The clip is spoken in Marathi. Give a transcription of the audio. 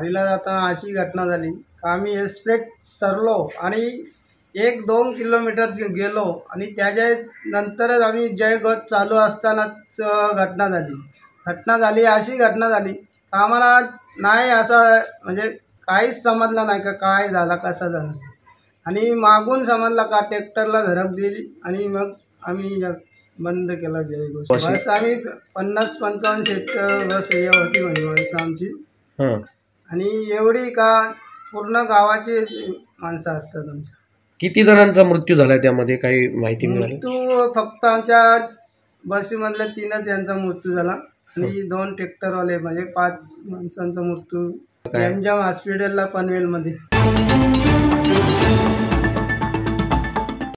वाडीला जाताना अशी घटना झाली का आम्ही एक्सप्रेस सरलो आणि 1-2 किलोमीटर गेलो आणि त्याच्या नंतरच आम्ही जयगत चालू असतानाच घटना झाली अशी घटना झाली आम्हाला नाही असं म्हणजे काहीच समजलं नाही का काय झालं कसं झालं आणि मागून समजलं का ट्रॅक्टरला धडक दिली आणि मग आम्ही बंद केला जयगोष्ट बस आम्ही 50-55 सीट बस हे होती म्हणजे बस आमची आणि एवढी का पूर्ण गावाची माणसं असतात आमच्या. किती जणांचा मृत्यू झाला त्यामध्ये काही माहिती मिळाली? मृत्यू फक्त आमच्या बसमधल्या 3च यांचा मृत्यू झाला आणि 2 ट्रॅक्टरवाले म्हणजे 5 माणसांचा मृत्यू एमजाम हॉस्पिटलला पनवेलमध्ये.